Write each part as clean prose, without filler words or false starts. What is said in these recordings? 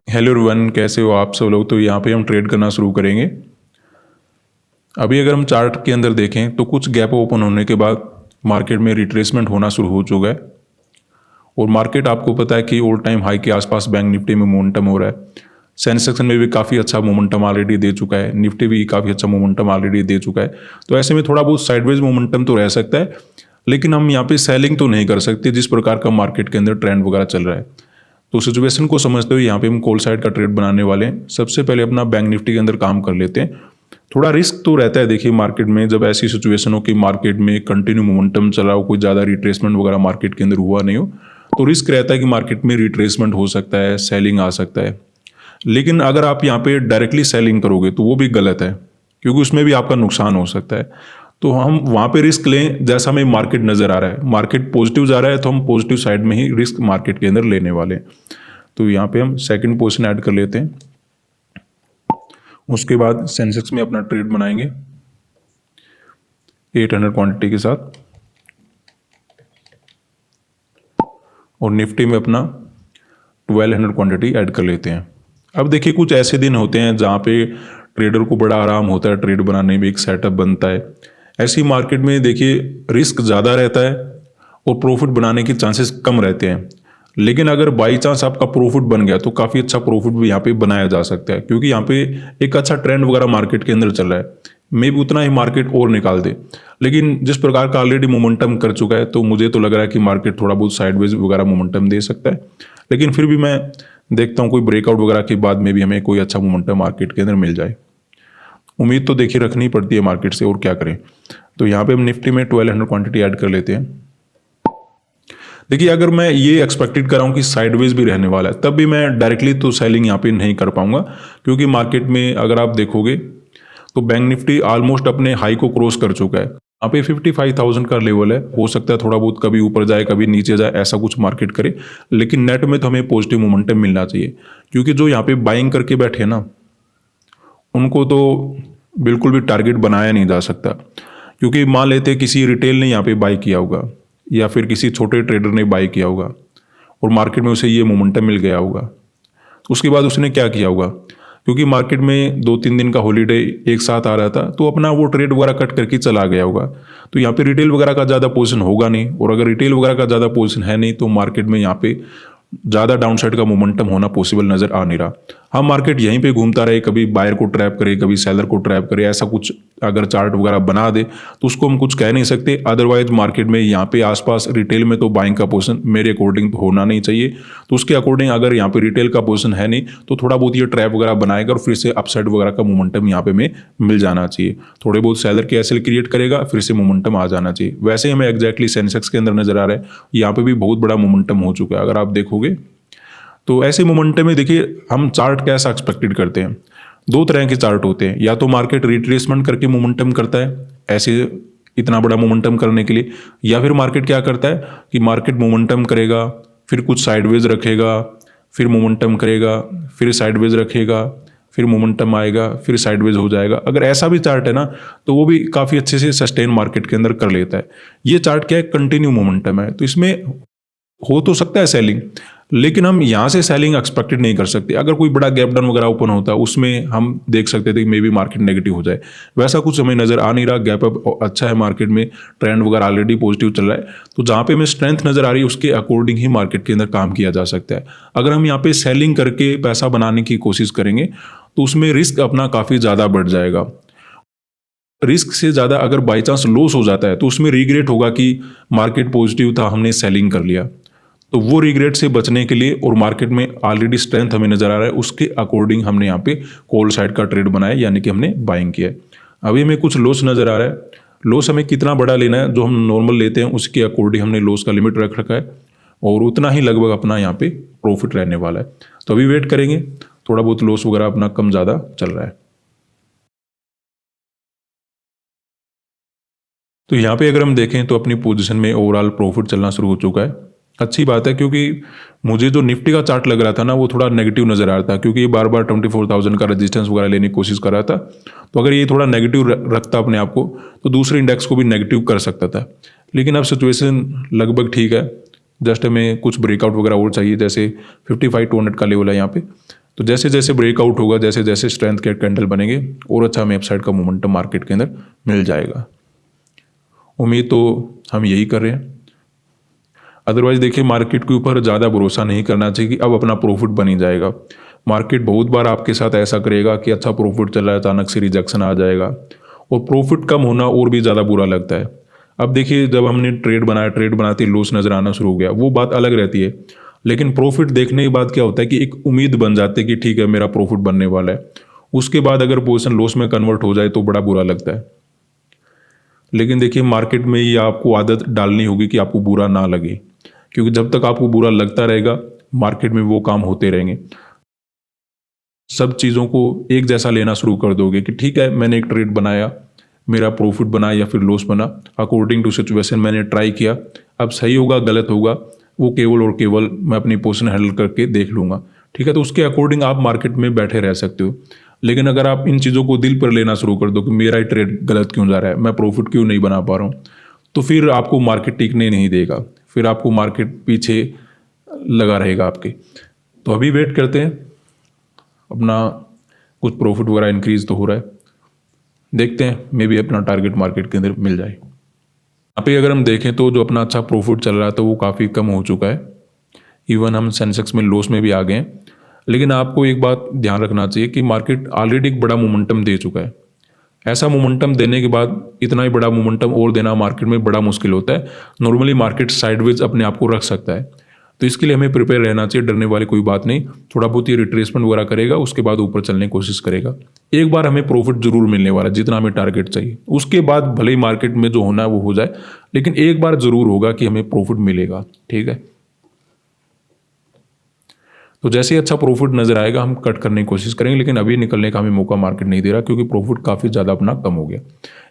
Hello everyone, कैसे हो आप सब लोग। तो यहाँ पे हम ट्रेड करना शुरू करेंगे। अभी अगर हम चार्ट के अंदर देखें तो कुछ गैप ओपन होने के बाद मार्केट में रिट्रेसमेंट होना शुरू हो चुका है और मार्केट आपको पता है कि ऑल टाइम हाई के आसपास बैंक निफ्टी में मोमेंटम हो रहा है। सेंसेक्स में भी काफ़ी अच्छा मोमेंटम ऑलरेडी दे चुका है, निफ्टी भी काफ़ी अच्छा मोमेंटम ऑलरेडी दे चुका है। तो ऐसे में थोड़ा बहुत साइडवेज मोमेंटम तो रह सकता है, लेकिन हम यहाँ पे सेलिंग तो नहीं कर सकते जिस प्रकार का मार्केट के अंदर ट्रेंड वगैरह चल रहा है। तो सिचुएशन को समझते हुए यहाँ पे हम कॉल साइड का ट्रेड बनाने वाले हैं। सबसे पहले अपना बैंक निफ्टी के अंदर काम कर लेते हैं। थोड़ा रिस्क तो रहता है, देखिए मार्केट में जब ऐसी सिचुएशन हो कि मार्केट में कंटिन्यू मोमेंटम चला हो, कोई ज़्यादा रिट्रेसमेंट वगैरह मार्केट के अंदर हुआ नहीं हो, तो रिस्क रहता है कि मार्केट में रिट्रेसमेंट हो सकता है, सेलिंग आ सकता है। लेकिन अगर आप यहाँ पे डायरेक्टली सेलिंग करोगे तो वो भी गलत है, क्योंकि उसमें भी आपका नुकसान हो सकता है। तो हम वहाँ पे रिस्क लें जैसा हमें मार्केट नज़र आ रहा है। मार्केट पॉजिटिव जा रहा है तो हम पॉजिटिव साइड में ही रिस्क मार्केट के अंदर लेने वाले हैं। तो यहाँ पे हम सेकंड पोजीशन ऐड कर लेते हैं। उसके बाद सेंसेक्स में अपना ट्रेड बनाएंगे 800 क्वांटिटी के साथ और निफ्टी में अपना 1200 क्वांटिटी ऐड कर लेते हैं। अब देखिए कुछ ऐसे दिन होते हैं जहाँ पे ट्रेडर को बड़ा आराम होता है, ट्रेड बनाने में एक सेटअप बनता है। ऐसी मार्केट में देखिए रिस्क ज़्यादा रहता है और प्रॉफिट बनाने के चांसेस कम रहते हैं। लेकिन अगर बाई चांस आपका प्रॉफिट बन गया तो काफ़ी अच्छा प्रॉफिट भी यहाँ पे बनाया जा सकता है, क्योंकि यहाँ पे एक अच्छा ट्रेंड वगैरह मार्केट के अंदर चल रहा है। मे भी उतना ही मार्केट और निकाल दे, लेकिन जिस प्रकार का ऑलरेडी मोमेंटम कर चुका है तो मुझे तो लग रहा है कि मार्केट थोड़ा बहुत साइडवेज वगैरह मोमेंटम दे सकता है। लेकिन फिर भी मैं देखता हूँ कोई ब्रेकआउट वगैरह के बाद में भी हमें कोई अच्छा मोमेंटम मार्केट के अंदर मिल जाए। उम्मीद तो देखिए रखनी पड़ती है मार्केट से, और क्या करें। तो यहाँ पे हम निफ्टी में 1200 क्वांटिटी ऐड कर लेते हैं। देखिए अगर मैं ये एक्सपेक्टेड कर रहा हूँ कि साइडवेज भी रहने वाला है, तब भी मैं डायरेक्टली तो सेलिंग यहाँ पे नहीं कर पाऊंगा, क्योंकि मार्केट में अगर आप देखोगे तो बैंक निफ्टी ऑलमोस्ट अपने हाई को क्रॉस कर चुका है। यहाँ पे 55,000 का लेवल है। हो सकता है थोड़ा बहुत कभी ऊपर जाए कभी नीचे जाए, ऐसा कुछ मार्केट करे, लेकिन नेट में तो हमें पॉजिटिव मोमेंटम मिलना चाहिए। क्योंकि जो यहाँ पे बाइंग करके बैठे ना, उनको तो बिल्कुल भी टारगेट बनाया नहीं जा सकता। क्योंकि मान लेते किसी रिटेल ने यहाँ पे बाई किया होगा या फिर किसी छोटे ट्रेडर ने बाई किया होगा और मार्केट में उसे ये मोमेंटम मिल गया होगा, तो उसके बाद उसने क्या किया होगा, क्योंकि मार्केट में 2-3 दिन का हॉलीडे एक साथ आ रहा था तो अपना वो ट्रेड वगैरह कट करके चला गया होगा। तो यहाँ पे रिटेल वगैरह का ज़्यादा पोजीशन होगा नहीं, और अगर रिटेल वगैरह का ज़्यादा पोजीशन है नहीं तो मार्केट में यहाँ पे ज़्यादा डाउन साइड का मोमेंटम होना पॉसिबल नज़र आ नहीं रहा। हाँ, मार्केट यहीं पे घूमता रहे, कभी बायर को ट्रैप करे कभी सेलर को ट्रैप करे, ऐसा कुछ अगर चार्ट वगैरह बना दे तो उसको हम कुछ कह नहीं सकते। अदरवाइज मार्केट में यहाँ पे आसपास रिटेल में तो बाइंग का पोजीशन मेरे अकॉर्डिंग तो होना नहीं चाहिए। तो उसके अकॉर्डिंग अगर यहाँ पे रिटेल का पोजीशन है नहीं तो थोड़ा बहुत ये ट्रैप वगैरह बनाएगा और फिर से अपसाइड वगैरह का मोमेंटम यहाँ पे में मिल जाना चाहिए। थोड़े बहुत सेलर के एसएल क्रिएट करेगा, फिर से मोमेंटम आ जाना चाहिए। वैसे हमें एग्जैक्टली सेंसेक्स के अंदर नजर आ रहा है, यहाँ पे भी बहुत बड़ा मोमेंटम हो चुका है अगर आप देखोगे। तो ऐसे मोमेंटम में देखिए हम चार्ट कैसा एक्सपेक्टेड करते हैं। 2 तरह के चार्ट होते हैं, या तो मार्केट रिट्रेसमेंट करके मोमेंटम करता है ऐसे इतना बड़ा मोमेंटम करने के लिए, या फिर मार्केट क्या करता है कि मार्केट मोमेंटम करेगा, फिर कुछ साइडवेज रखेगा, फिर मोमेंटम करेगा, फिर साइडवेज रखेगा, फिर मोमेंटम आएगा, फिर साइडवेज हो जाएगा। अगर ऐसा भी चार्ट है ना तो वो भी काफ़ी अच्छे से सस्टेन मार्केट के अंदर कर लेता है। ये चार्ट क्या है, कंटिन्यू मोमेंटम है, तो इसमें हो तो सकता है सेलिंग, लेकिन हम यहाँ से सेलिंग एक्सपेक्टेड नहीं कर सकते। अगर कोई बड़ा गैप डाउन वगैरह ओपन होता है उसमें हम देख सकते थे कि मे बी मार्केट नेगेटिव हो जाए, वैसा कुछ हमें नज़र आ नहीं रहा। गैप अप अच्छा है मार्केट में, ट्रेंड वगैरह ऑलरेडी पॉजिटिव चल रहा है, तो जहाँ पे हमें स्ट्रेंथ नज़र आ रही है उसके अकॉर्डिंग ही मार्केट के अंदर काम किया जा सकता है। अगर हम यहाँ पे सेलिंग करके पैसा बनाने की कोशिश करेंगे तो उसमें रिस्क अपना काफ़ी ज़्यादा बढ़ जाएगा। रिस्क से ज़्यादा अगर बाई चांस लॉस हो जाता है तो उसमें रिग्रेट होगा कि मार्केट पॉजिटिव था, हमने सेलिंग कर लिया। तो वो रिग्रेट से बचने के लिए, और मार्केट में ऑलरेडी स्ट्रेंथ हमें नजर आ रहा है, उसके अकॉर्डिंग हमने यहाँ पे कॉल साइड का ट्रेड बनाया, यानी कि हमने बाइंग किया है। अभी हमें कुछ लॉस नजर आ रहा है। लॉस हमें कितना बड़ा लेना है, जो हम नॉर्मल लेते हैं उसके अकॉर्डिंग हमने लॉस का लिमिट रख रखा है, और उतना ही लगभग अपना यहाँ पे प्रॉफिट रहने वाला है। तो अभी वेट करेंगे, थोड़ा बहुत लॉस वगैरह अपना कम ज़्यादा चल रहा है। तो यहाँ पे अगर हम देखें तो अपनी पोजीशन में ओवरऑल प्रॉफिट चलना शुरू हो चुका है। अच्छी बात है, क्योंकि मुझे जो निफ्टी का चार्ट लग रहा था ना वो थोड़ा नेगेटिव नज़र आ रहा था, क्योंकि ये बार बार 24,000 का रेजिस्टेंस वगैरह लेने की कोशिश कर रहा था। तो अगर ये थोड़ा नेगेटिव रखता अपने आप को तो दूसरे इंडेक्स को भी नेगेटिव कर सकता था। लेकिन अब सिचुएशन लगभग ठीक है, जस्ट हमें कुछ ब्रेकआउट वगैरह और चाहिए, जैसे 55-200 का लेवल है यहाँ पे। तो जैसे जैसे ब्रेकआउट होगा, जैसे जैसे स्ट्रेंथ के कैंडल बनेंगे और अच्छा हमें अपसाइड का मोमेंटम मार्केट के अंदर मिल जाएगा। उम्मीद तो हम यही कर रहे हैं। अदरवाइज देखिए, मार्केट के ऊपर ज़्यादा भरोसा नहीं करना चाहिए कि अब अपना प्रॉफिट बन ही जाएगा। मार्केट बहुत बार आपके साथ ऐसा करेगा कि अच्छा प्रॉफिट चल रहा है, अचानक से रिजेक्शन आ जाएगा और प्रॉफिट कम होना और भी ज़्यादा बुरा लगता है। अब देखिए, जब हमने ट्रेड बनाया, ट्रेड बनाते लॉस नज़र आना शुरू हो गया, वो बात अलग रहती है। लेकिन प्रॉफिट देखने के बाद क्या होता है कि एक उम्मीद बन जाती है कि ठीक है, मेरा प्रॉफिट बनने वाला है। उसके बाद अगर पोजीशन लॉस में कन्वर्ट हो जाए तो बड़ा बुरा लगता है। लेकिन देखिए, मार्केट में ये आपको आदत डालनी होगी कि आपको बुरा ना लगे, क्योंकि जब तक आपको बुरा लगता रहेगा मार्केट में वो काम होते रहेंगे। सब चीज़ों को एक जैसा लेना शुरू कर दोगे कि ठीक है, मैंने एक ट्रेड बनाया, मेरा प्रॉफिट बना या फिर लॉस बना, अकॉर्डिंग टू सिचुएशन मैंने ट्राई किया, अब सही होगा गलत होगा वो केवल और केवल मैं अपनी पोजीशन हैंडल करके देख लूँगा। ठीक है, तो उसके अकॉर्डिंग आप मार्केट में बैठे रह सकते हो। लेकिन अगर आप इन चीज़ों को दिल पर लेना शुरू कर दो कि मेरा ही ट्रेड गलत क्यों जा रहा है, मैं प्रॉफिट क्यों नहीं बना पा रहा हूँ, तो फिर आपको मार्केट टिकने नहीं देगा, फिर आपको मार्केट पीछे लगा रहेगा आपके। तो अभी वेट करते हैं, अपना कुछ प्रॉफिट वगैरह इंक्रीज तो हो रहा है, देखते हैं मे भी अपना टारगेट मार्केट के अंदर मिल जाए। यहाँ पे अगर हम देखें तो जो अपना अच्छा प्रॉफिट चल रहा था वो काफ़ी कम हो चुका है। इवन हम सेंसेक्स में लॉस में भी आ गए हैं। लेकिन आपको एक बात ध्यान रखना चाहिए कि मार्केट ऑलरेडी एक बड़ा मोमेंटम दे चुका है। ऐसा मोमेंटम देने के बाद इतना ही बड़ा मोमेंटम और देना मार्केट में बड़ा मुश्किल होता है। नॉर्मली मार्केट साइडवेज अपने आप को रख सकता है, तो इसके लिए हमें प्रिपेयर रहना चाहिए। डरने वाली कोई बात नहीं, थोड़ा बहुत ही रिट्रेसमेंट वगैरह करेगा, उसके बाद ऊपर चलने की कोशिश करेगा। एक बार हमें प्रॉफिट जरूर मिलने वाला है, जितना हमें टारगेट चाहिए। उसके बाद भले ही मार्केट में जो होना है वो हो जाए, लेकिन एक बार जरूर होगा कि हमें प्रॉफिट मिलेगा। ठीक है, तो जैसे ही अच्छा प्रॉफिट नजर आएगा हम कट करने की कोशिश करेंगे, लेकिन अभी निकलने का हमें मौका मार्केट नहीं दे रहा, क्योंकि प्रॉफिट काफ़ी ज़्यादा अपना कम हो गया।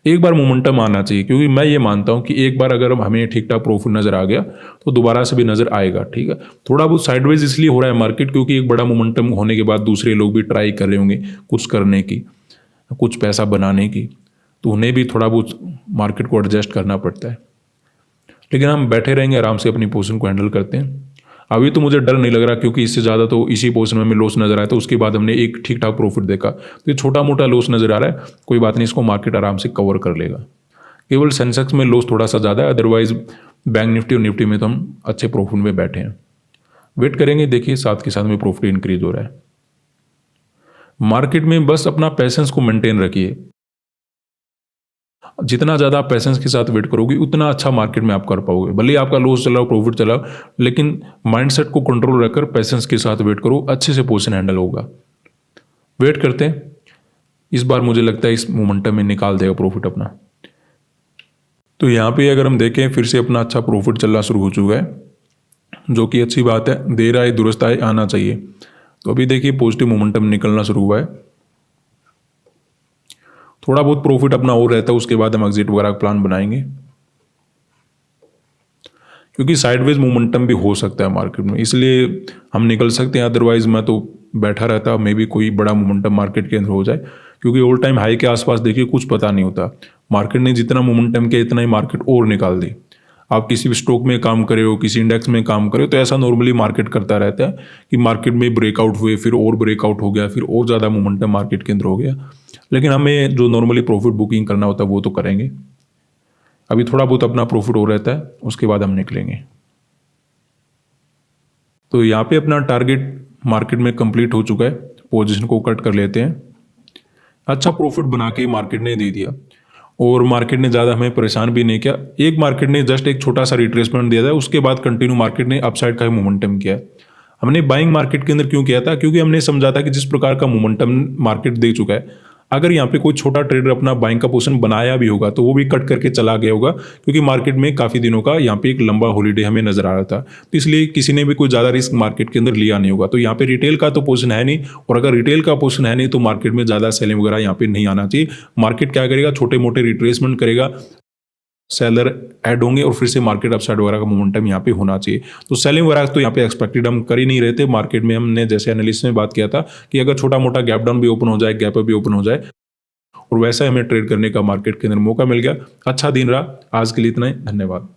एक बार मोमेंटम आना चाहिए, क्योंकि मैं ये मानता हूँ कि एक बार अगर हमें ठीक ठाक प्रॉफिट नजर आ गया तो दोबारा से भी नजर आएगा। ठीक है, थोड़ा बहुत साइडवेज इसलिए हो रहा है मार्केट, क्योंकि एक बड़ा मोमेंटम होने के बाद दूसरे लोग भी ट्राई कर रहे होंगे कुछ करने की, कुछ पैसा बनाने की, तो उन्हें भी थोड़ा बहुत मार्केट को एडजस्ट करना पड़ता है। लेकिन हम बैठे रहेंगे, आराम से अपनी पोजीशन को हैंडल करते हैं। अभी तो मुझे डर नहीं लग रहा, क्योंकि इससे ज़्यादा तो इसी पोजीशन में हमें लॉस नजर आया था। उसके बाद हमने एक ठीक ठाक प्रॉफिट देखा, तो ये छोटा मोटा लॉस नजर आ रहा है, कोई बात नहीं, इसको मार्केट आराम से कवर कर लेगा। केवल सेंसेक्स में लॉस थोड़ा सा ज़्यादा है, अदरवाइज बैंक निफ्टी और निफ्टी में तो हम अच्छे प्रॉफिट में बैठे हैं। वेट करेंगे, देखिए साथ के साथ में प्रॉफिट इंक्रीज हो रहा है। मार्केट में बस अपना पैसेंस को मेंटेन रखिए। जितना ज़्यादा आप पैसेंस के साथ वेट करोगे उतना अच्छा मार्केट में आप कर पाओगे। भले ही आपका लॉस चला हो, प्रॉफिट चला हो, लेकिन माइंडसेट को कंट्रोल रखकर पैसेंस के साथ वेट करो, अच्छे से पोजीशन हैंडल होगा। वेट करते हैं, इस बार मुझे लगता है इस मोमेंटम में निकाल देगा प्रॉफिट अपना। तो यहाँ पे अगर हम देखें, फिर से अपना अच्छा प्रॉफिट चलना शुरू हो चुका है, जो कि अच्छी बात है। देर आए दुरुस्त आए, आना चाहिए। तो अभी देखिए पॉजिटिव मोमेंटम निकलना शुरू हुआ है। थोड़ा बहुत प्रॉफिट अपना और रहता है, उसके बाद हम एग्जिट वगैरह का प्लान बनाएंगे, क्योंकि साइडवेज मोमेंटम भी हो सकता है मार्केट में, इसलिए हम निकल सकते हैं। अदरवाइज मैं तो बैठा रहता, मे भी कोई बड़ा मोमेंटम मार्केट के अंदर हो जाए, क्योंकि ऑल टाइम हाई के आसपास देखिए कुछ पता नहीं होता। मार्केट ने जितना मोमेंटम किया इतना ही मार्केट और निकाल दी। आप किसी भी स्टॉक में काम करे हो, किसी इंडेक्स में काम करे हो, तो ऐसा नॉर्मली मार्केट करता रहता है कि मार्केट में ब्रेकआउट हुए, फिर और ब्रेकआउट हो गया, फिर और ज़्यादा मोमेंटम मार्केट के अंदर हो गया। लेकिन हमें जो नॉर्मली प्रॉफिट बुकिंग करना होता है वो तो करेंगे। अभी थोड़ा बहुत अपना प्रॉफिट हो रहता है, उसके बाद हम निकलेंगे। तो यहाँ पे अपना टारगेट मार्केट में कंप्लीट हो चुका है, पोजीशन को कट कर लेते हैं। अच्छा प्रॉफिट बना के मार्केट ने दे दिया, और मार्केट ने ज़्यादा हमें परेशान भी नहीं किया। एक मार्केट ने जस्ट एक छोटा सा रिट्रेसमेंट दिया था, उसके बाद कंटिन्यू मार्केट ने अपसाइड का मोमेंटम किया। हमने बाइंग मार्केट के अंदर क्यों किया था? क्योंकि हमने समझा था कि जिस प्रकार का मोमेंटम मार्केट दे चुका है, अगर यहाँ पे कोई छोटा ट्रेडर अपना बाइंग का पोजीशन बनाया भी होगा तो वो भी कट करके चला गया होगा, क्योंकि मार्केट में काफ़ी दिनों का यहाँ पे एक लंबा हॉलीडे हमें नजर आ रहा था। तो इसलिए किसी ने भी कोई ज़्यादा रिस्क मार्केट के अंदर लिया नहीं होगा। तो यहाँ पे रिटेल का तो पोजीशन है नहीं, और अगर रिटेल का पोजीशन है नहीं तो मार्केट में ज़्यादा सेलिंग वगैरह यहाँ पे नहीं आना चाहिए। मार्केट क्या करेगा, छोटे मोटे रिट्रेसमेंट करेगा, सेलर ऐड होंगे और फिर से मार्केट अपसाइड वगैरह का मोमेंटम यहाँ पे होना चाहिए। तो सेलिंग वगैरह तो यहाँ पे एक्सपेक्टेड हम कर ही नहीं रहे थे। मार्केट में हमने जैसे एनालिस्ट में बात किया था कि अगर छोटा मोटा गैप डाउन भी ओपन हो जाए, गैप अप भी ओपन हो जाए, और वैसा ही हमें ट्रेड करने का मार्केट के अंदर मौका मिल गया। अच्छा दिन रहा। आज के लिए इतना ही, धन्यवाद।